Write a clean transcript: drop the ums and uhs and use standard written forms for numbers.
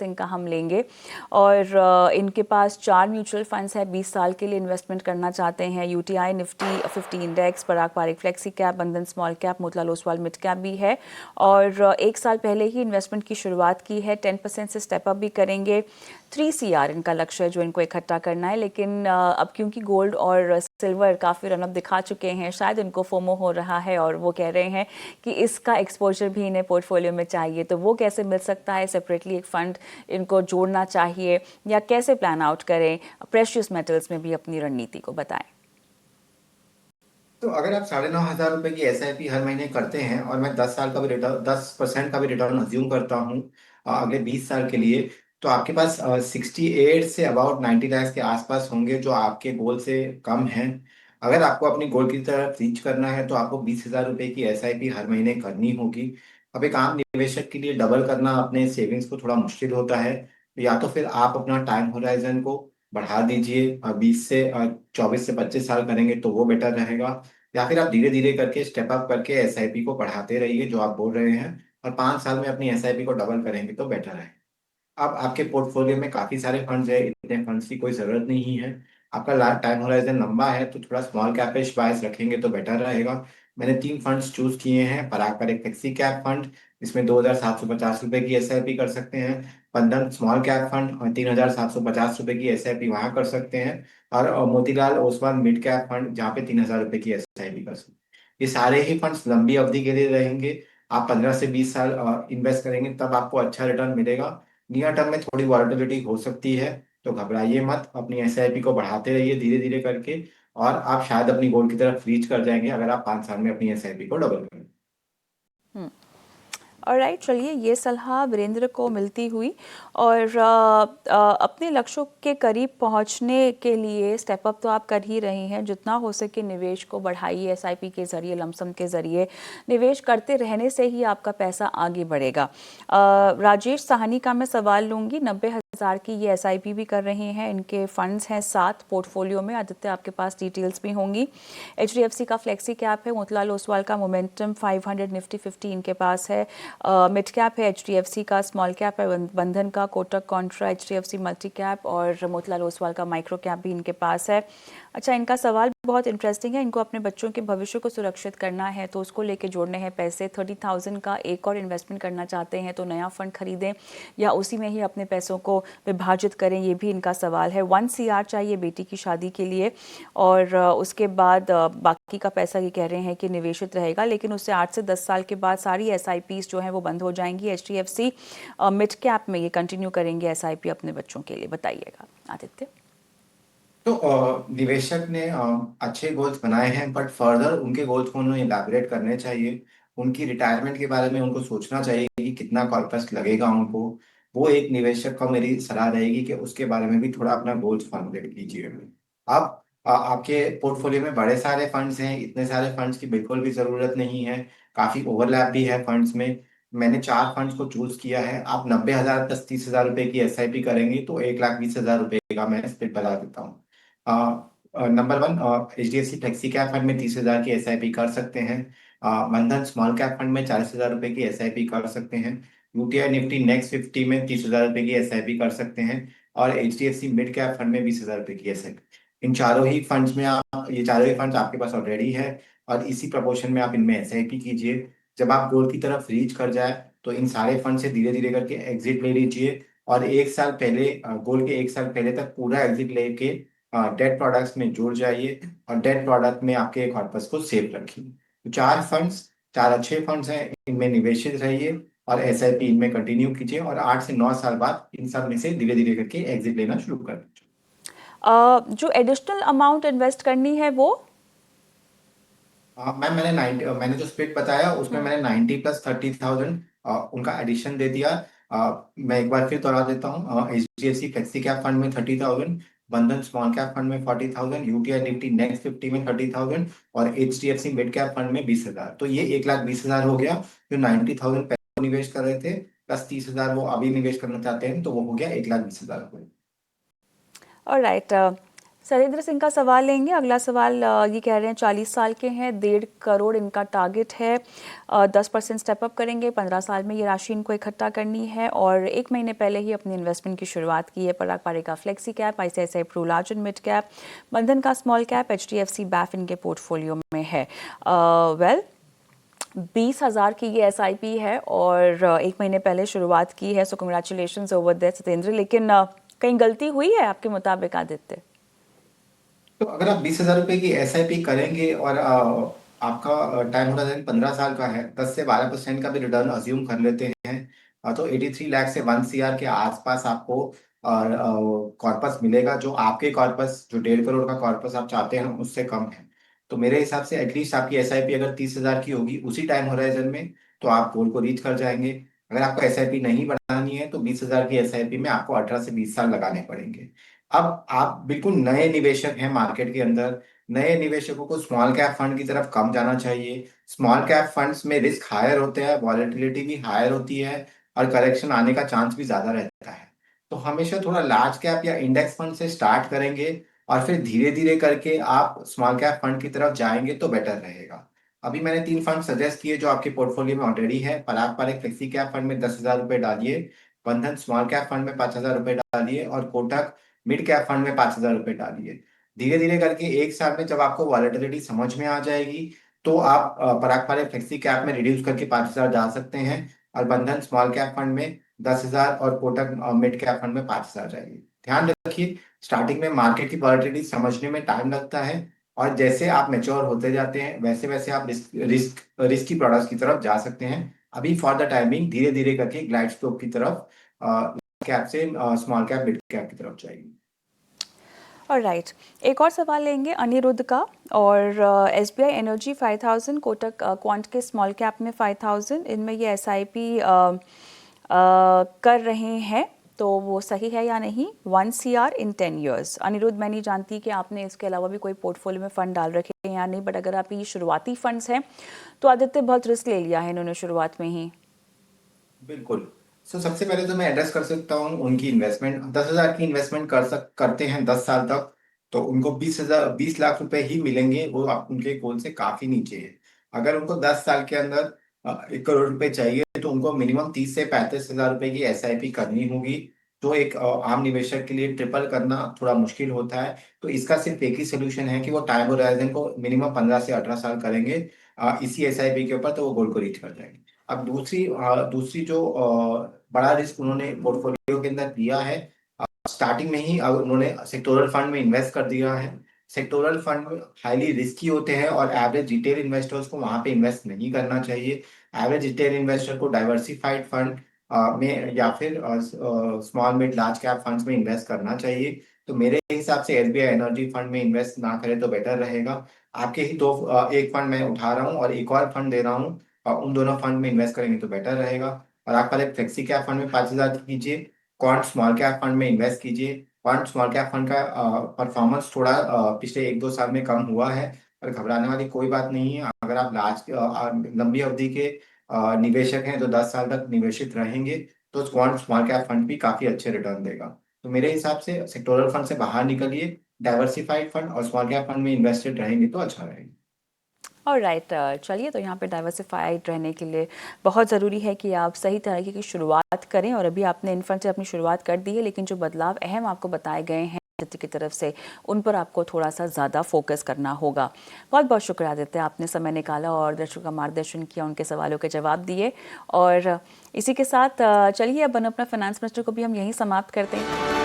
इनका हम लेंगे और इनके पास 4 म्यूचुअल फंड्स है, 20 साल के लिए इन्वेस्टमेंट करना चाहते हैं। यूटीआई निफ्टी 50 इंडेक्स, पराग पारिक फ्लेक्सी कैप, बंधन small cap, Motilal Oswal mid cap भी है और 1 साल पहले ही इन्वेस्टमेंट की शुरुआत की है। 10% से स्टेप अप भी करेंगे। 3 CR इनका लक्ष्य है जो इनको इकट्ठा करना है, लेकिन अब क्योंकि गोल्ड और सिल्वर काफ़ी रनअप दिखा चुके हैं, शायद इनको फोमो हो रहा है और वो कह रहे हैं कि इसका एक्सपोजर भी इन्हें पोर्टफोलियो में चाहिए। तो वो कैसे मिल सकता है? सेपरेटली एक फ़ंड इनको जोड़ना चाहिए या कैसे प्लान आउट करें? प्रेशियस मेटल्स में भी अपनी रणनीति को बताएं। तो अगर आप 9,500 रुपए की एसआईपी हर महीने करते हैं और मैं 10 साल का भी रिटर्न 10% का भी रिटर्न अज्यूम करता हूँ अगले 20 साल के लिए, तो आपके पास 68 से अबाउट 90 लाख के आसपास होंगे जो आपके गोल से कम है। अगर आपको अपनी गोल की तरफ रीच करना है तो आपको 20,000 रुपए की एसआईपी हर महीने करनी होगी। अब एक आम निवेशक के लिए डबल करना अपने सेविंग्स को थोड़ा मुश्किल होता है। या तो फिर आप अपना टाइम होराइजन को बढ़ा दीजिए, 20 से 24 से 25 साल करेंगे तो वो बेटर रहेगा। या फिर आप धीरे धीरे करके स्टेप अप करके एसआईपी को बढ़ाते रहिए जो आप बोल रहे हैं, और 5 साल में अपनी एसआईपी को डबल करेंगे तो बेटर है। अब आपके पोर्टफोलियो में काफी सारे फंड्स है, इतने फंड्स की कोई जरूरत नहीं है। आपका लास्ट टाइम होराइजन लंबा है तो थोड़ा स्मॉल कैपिश बायस रखेंगे तो बेटर रहेगा। मैंने 3 फंड्स चूज किए हैं। पराग पर एक फ्लेक्सी कैप फंड, इसमें 2,750 रुपए की एसआईपी कर सकते हैं। बंधन स्मॉल कैप फंड और 3,750 रुपए की एसआईपी वहां कर सकते हैं। और Motilal Oswal mid cap fund जहाँ पे 3,000 रुपए की एसआईपी कर सकते हैं। ये सारे ही फंड्स लंबी अवधि के लिए रहेंगे। आप 15 से 20 साल इन्वेस्ट करेंगे तब आपको अच्छा रिटर्न मिलेगा। नियर टर्म में थोड़ी वॉलेटिलिटी हो सकती है, तो घबराइए मत, अपनी एसआईपी को बढ़ाते रहिए धीरे धीरे करके। और आप शायद अपनी गोल की तरफ रीच कर जाएंगे अगर आप 5 साल में अपनी एसआईपी को डबल करें। ऑलराइट, चलिए ये सलाह वीरेंद्र को मिलती हुई और अपने लक्ष्यों के करीब पहुंचने के लिए स्टेप अप तो आप कर ही रही हैं। जितना हो सके निवेश को बढ़ाइए, एसआईपी के ज़रिए, लमसम के ज़रिए निवेश करते रहने से ही आपका पैसा आगे बढ़ेगा। राजेश साहनी का मैं सवाल लूँगी। 90,000 की ये एसआईपी भी कर रहे हैं, इनके फंड्स हैं 7 पोर्टफोलियो में। आदित्य आपके पास डिटेल्स भी होंगी। एचडीएफसी का फ्लेक्सी कैप है, मोतीलाल ओसवाल का मोमेंटम 500, निफ्टी 50 इनके पास है। मिड कैप है एचडीएफसी का, स्मॉल कैप है बंधन का, Kotak Contra, HDFC multi cap और मोतीलाल ओसवाल का माइक्रो कैप भी इनके पास है। अच्छा, इनका सवाल बहुत इंटरेस्टिंग है। इनको अपने बच्चों के भविष्य को सुरक्षित करना है तो उसको लेके जोड़ने हैं पैसे। 30,000 का एक और इन्वेस्टमेंट करना चाहते हैं तो नया फंड खरीदें या उसी में ही अपने पैसों को विभाजित करें, ये भी इनका सवाल है। 1 CR चाहिए बेटी की शादी के लिए और उसके बाद बाकी का पैसा ये कह रहे हैं कि निवेशित रहेगा, लेकिन उससे 8 से 10 साल के बाद सारी एसआईपीज जो हैं वो बंद हो जाएंगी। एचडीएफसी मिड कैप में ये कंटिन्यू करेंगे एसआईपी अपने बच्चों के लिए। बताइएगा आदित्य। तो निवेशक ने अच्छे गोल्स बनाए हैं, बट फर्दर उनके गोल्स को उन्हें इलाबरेट करने चाहिए। उनकी रिटायरमेंट के बारे में उनको सोचना चाहिए कि कितना कॉर्पस लगेगा उनको। वो एक निवेशक का मेरी सलाह रहेगी कि उसके बारे में भी थोड़ा अपना गोल्स फॉर्मुलेट कीजिए। अब आपके पोर्टफोलियो में बड़े सारे फंड्स हैं, इतने सारे फंड्स की बिल्कुल भी जरूरत नहीं है। काफी ओवरलैप भी है फंड्स में। मैंने 4 फंड्स को चूज किया है। आप 90,000 प्लस 30,000 रुपए की एसआईपी करेंगे तो 1,20,000 रुपए का मैं स्प्लिट बता देता हूँ। Number 1, HDFC flexi cap fund में 30,000 की एसआईपी कर सकते हैं। बंधन स्मॉल कैप फंड में 40,000 रुपए की एसआईपी कर सकते हैं। यूटीआई निफ्टी नेक्स्ट 50 में 30,000 रुपए की एसआईपी कर सकते हैं। और एचडीएफसी मिड कैप फंड में 20,000 रुपए की एसआईपी। इन चारों ही फंड्स में आप ये चारों ही फंड्स आपके पास ऑलरेडी है, और इसी प्रपोर्शन में आप इनमें एसआईपी कीजिए। जब आप गोल की तरफ रीच कर जाए तो इन सारे फंड से धीरे धीरे करके एग्जिट ले लीजिए। और 1 साल पहले, गोल के 1 साल पहले तक पूरा एग्जिट लेके डेट प्रोडक्ट्स में जुड़ जाइए, और डेट प्रोडक्ट में आपके कॉर्पस को सेव रखिए। तो 4 फंड्स, 4 अच्छे फंड्स हैं, इनमें निवेशित रहिए और एसआईपी इनमें कंटिन्यू कीजिए, और 8 से 9 साल बाद इन सब में से धीरे धीरे करके एग्जिट लेना शुरू कर दीजिए। जो एडिशनल अमाउंट इन्वेस्ट करनी है वो? मैम मैंने जो स्प्लिट बताया उसमें मैंने 90 प्लस 30,000 उनका एडिशन दे दिया। मैं एक बार फिर दोहरा देता हूँ। एचडीएफसी फ्लेक्सी कैप फंड में 30,000, बंधन स्मॉल कैप फंड में 40,000, यूटीआई निफ्टी नेक्स्ट 50 में 30,000, और एचडीएफसी मिड कैप फंड में 20,000। तो ये 1,20,000 हो गया। जो 90,000 पहले निवेश कर रहे थे प्लस 30,000 वो अभी निवेश करना चाहते हैं, तो वो हो गया 1,20,000 हो गया। ऑलराइट, सरेंद्र सिंह का सवाल लेंगे। अगला सवाल ये कह रहे हैं 40 साल के हैं, 1.5 करोड़ इनका टारगेट है, 10% स्टेप अप करेंगे, 15 साल में ये राशि इनको इकट्ठा करनी है और 1 महीने पहले ही अपनी इन्वेस्टमेंट की शुरुआत की है। पराग पारे का flexi cap, ICICI Pru large and mid cap, Bandhan का स्मॉल कैप, एचडीएफसी बैफ इनके पोर्टफोलियो में है। वेल 20,000 की ये एसआईपी है और 1 महीने पहले शुरुआत की है, सो कंग्रेचुलेशंस ओवर दैट सतेंद्र। लेकिन कहीं गलती हुई है आपके मुताबिक आदित्य? तो अगर आप 20,000 रुपए की एसआईपी करेंगे और आपका टाइम होराइजन 15 साल का है, 10 से 12% का भी रिटर्न अज्यूम कर लेते हैं, तो 83 लाख से 1 CR के आसपास आपको कॉर्पस मिलेगा, जो आपके कॉर्पस, जो 1.5 करोड़ का कॉर्पस आप चाहते हैं उससे कम है। तो मेरे हिसाब से एटलीस्ट आपकी एसआईपी अगर 30,000 की होगी उसी टाइम होराइजन में, तो आप गोल को रीच कर जाएंगे। अगर आपको एसआईपी नहीं बढ़ानी है तो 20,000 की एसआईपी में आपको 18 से 20 साल लगाने पड़ेंगे। अब आप बिल्कुल नए निवेशक हैं मार्केट के अंदर, नए निवेशकों को स्मॉल कैप फंड की तरफ कम जाना चाहिए। स्मॉल कैप फंड्स में रिस्क हायर होते हैं, वॉलेटिलिटी भी हायर होती है और करेक्शन आने का चांस भी ज्यादा रहता है। तो हमेशा थोड़ा लार्ज कैप या इंडेक्स फंड से स्टार्ट करेंगे और फिर धीरे धीरे करके आप स्मॉल कैप फंड की तरफ जाएंगे तो बेटर रहेगा। अभी मैंने 3 फंड सजेस्ट किए जो आपके पोर्टफोलियो में ऑलरेडी है। पराग पार एक फ्लेक्सी कैप फंड में 10,000 रुपए डालिए, बंधन स्मॉल कैप फंड में 5,000 रुपए डालिए और कोटक मिड कैप फंड में 5,000 रुपए डालिए। धीरे धीरे करके एक साल में जब आपको वॉलेटिलिटी समझ में आ जाएगी तो आप पराग पार फ्लेक्सी कैप में रिड्यूस करके 5,000 डाल सकते हैं और बंधन स्मॉल कैप फंड में 10,000 और कोटक मिड कैप फंड में 5,000 जाएगी। ध्यान रखिए, स्टार्टिंग में मार्केट की वॉलेटिलिटी समझने में टाइम लगता है और जैसे आप मैच्योर होते जाते हैं वैसे वैसे आप रिस्की प्रोडक्ट्स की तरफ जा सकते हैं। अभी फॉर द टाइमिंग धीरे धीरे करके ग्लाइड स्लोप की तरफ कैप से स्मॉल कैप मिड कैप की तरफ जाएगी। और राइट, एक और सवाल लेंगे अनिरुद्ध का। और एसबीआई एनर्जी 5,000, कोटक क्वांट के स्मॉल कैप में 5,000, इनमें ये एसआईपी कर रहे हैं, तो वो सही है या नहीं? 1 CR इन 10 years। अनिरुद्ध, मैं नहीं जानती कि आपने इसके अलावा भी कोई पोर्टफोलियो में फ़ंड डाल रखे हैं या नहीं, बट अगर आप ये शुरुआती फंड्स हैं तो आदित्य बहुत रिस्क ले लिया है इन्होंने शुरुआत में ही। बिल्कुल। सबसे पहले तो मैं एड्रेस कर सकता हूँ उनकी इन्वेस्टमेंट। 10,000 की इन्वेस्टमेंट करते हैं 10 साल तक, तो उनको 20 लाख रुपए ही मिलेंगे। वो उनके गोल से काफी नीचे है। अगर उनको 10 साल के अंदर 1 करोड़ रुपए चाहिए तो उनको मिनिमम 30 से 35 हजार रुपए की एसआईपी करनी होगी, जो एक आम निवेशक के लिए ट्रिपल करना थोड़ा मुश्किल होता है। तो इसका सिर्फ एक ही सोल्यूशन है कि वो टाइम होराइजन को मिनिमम 15 से 18 साल करेंगे इसी एसआईपी के ऊपर, तो वो गोल को रीच कर जाएंगे। अब दूसरी जो बड़ा रिस्क उन्होंने पोर्टफोलियो के अंदर दिया है, स्टार्टिंग में ही अब उन्होंने सेक्टोरल फंड में इन्वेस्ट कर दिया है। सेक्टोरल फंड हाईली रिस्की होते हैं और एवरेज रिटेल इन्वेस्टर्स को वहां पे इन्वेस्ट नहीं करना चाहिए। एवरेज रिटेल इन्वेस्टर को डाइवर्सिफाइड फंड में या फिर small mid large cap funds में इन्वेस्ट करना चाहिए। तो मेरे हिसाब से एसबीआई एनर्जी फंड में इन्वेस्ट ना करें तो बेटर रहेगा। आपके ही एक फंड मैं उठा रहा हूँ और एक और फंड दे रहा हूँ, और उन दोनों फंड में इन्वेस्ट करेंगे तो बेटर रहेगा। और आप पहले फ्लेक्सी कैप फंड में 5,000 कीजिए, क्वांट स्मॉल कैप फंड में इन्वेस्ट कीजिए। क्वांट स्मॉल कैप फंड का परफॉर्मेंस थोड़ा पिछले 1-2 साल में कम हुआ है, पर घबराने वाली कोई बात नहीं है। अगर आप लंबी अवधि के निवेशक हैं जो 10 साल तक निवेशित रहेंगे, तो क्वांट स्मॉल कैप फंड भी काफी अच्छे रिटर्न देगा। तो मेरे हिसाब से सेक्टोरल फंड से बाहर निकलिए, डाइवर्सिफाइड फंड और स्मॉल कैप फंड में इन्वेस्टेड रहेंगे तो अच्छा रहेगा। और राइट, चलिए, तो यहाँ पे डाइवर्सिफाइड रहने के लिए बहुत ज़रूरी है कि आप सही तरीके की शुरुआत करें। और अभी आपने इन फंड से अपनी शुरुआत कर दी है, लेकिन जो बदलाव अहम आपको बताए गए हैं आदित्य की तरफ से, उन पर आपको थोड़ा सा ज़्यादा फोकस करना होगा। बहुत बहुत शुक्रिया आदित्य, आपने समय निकाला और दर्शकों का मार्गदर्शन किया, उनके सवालों के जवाब दिए। और इसी के साथ चलिए अब अपन अपना फाइनेंस मिनिस्टर को भी हम यहीं समाप्त करते हैं।